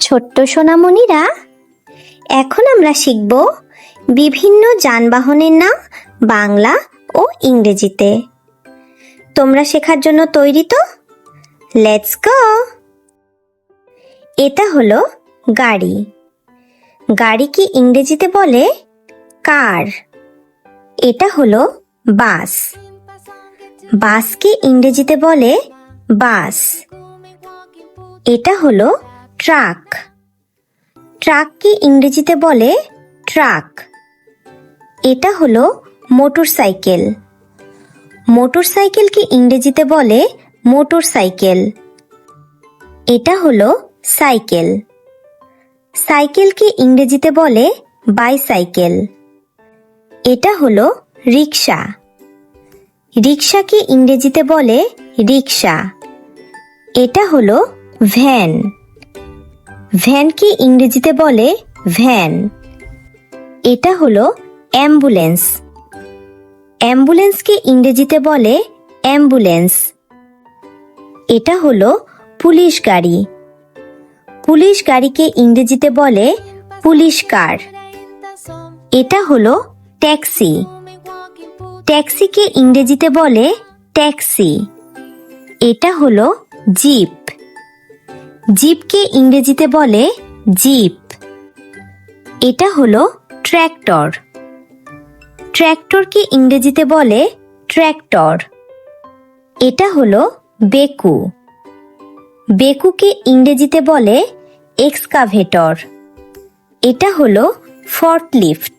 ছোট্ট সোনামণিরা, এখন আমরা শিখব বিভিন্ন যানবাহনের নাম বাংলা ও ইংরেজিতে। তোমরা শেখার জন্য তৈরি তো? Let's go. এটা হলো গাড়ি। গাড়িকে ইংরেজিতে বলে কার। এটা হলো বাস। বাসকে ইংরেজিতে বলে বাস। এটা হলো ট্রাক। ট্রাককে ইংরেজিতে বলে ট্রাক। এটা হলো মোটরসাইকেল। মোটরসাইকেলকে ইংরেজিতে বলে মোটরসাইকেল। এটা হলো সাইকেল। সাইকেলকে ইংরেজিতে বলে বাইসাইকেল। এটা হলো রিক্সা। রিক্সাকে ইংরেজিতে বলে রিক্সা। এটা হলো ভ্যান। ভ্যানকে ইংরেজিতে বলে ভ্যান। এটা হলো অ্যাম্বুলেন্স। অ্যাম্বুলেন্সকে ইংরেজিতে বলে অ্যাম্বুলেন্স। এটা হলো পুলিশ গাড়ি। পুলিশ গাড়িকে ইংরেজিতে বলে পুলিশ কার। এটা হলো ট্যাক্সি। ট্যাক্সিকে ইংরেজিতে বলে ট্যাক্সি। এটা হলো জিপ। জিপকে ইংরেজিতে বলে জিপ। এটা হলো ট্র্যাক্টর। ট্র্যাক্টরকে ইংরেজিতে বলে ট্র্যাক্টর। এটা হলো বেকু। বেকুকে ইংরেজিতে বলে এক্সকাভেটর। এটা হলো ফর্কলিফট।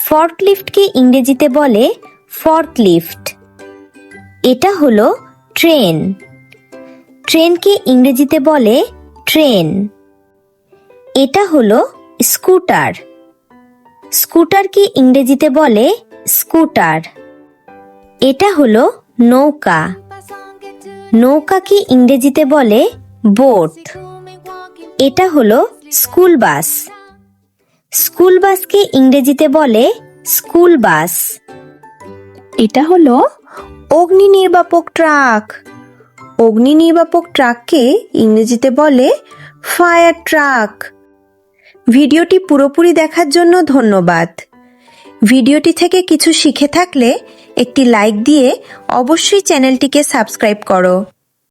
ফর্কলিফটকে ইংরেজিতে বলে ফর্কলিফট। এটা হলো ট্রেন। ট্রেনকে ইংরেজিতে বলে ট্রেন। এটা হলো স্কুটার। স্কুটারকে ইংরেজিতে বলে স্কুটার। এটা হলো নৌকা। নৌকাকে ইংরেজিতে বলে বোট। এটা হলো স্কুল বাস। স্কুল বাসকে ইংরেজিতে বলে স্কুল বাস। এটা হলো অগ্নি নির্বাপক ট্রাক। অগ্নি নির্বাপক ট্রাককে ইংরেজিতে বলে ফায়ার ট্রাক। ভিডিওটি পুরোপুরি দেখার জন্য ধন্যবাদ। ভিডিওটি থেকে কিছু শিখে থাকলে একটি লাইক দিয়ে অবশ্যই চ্যানেলটিকে সাবস্ক্রাইব করো।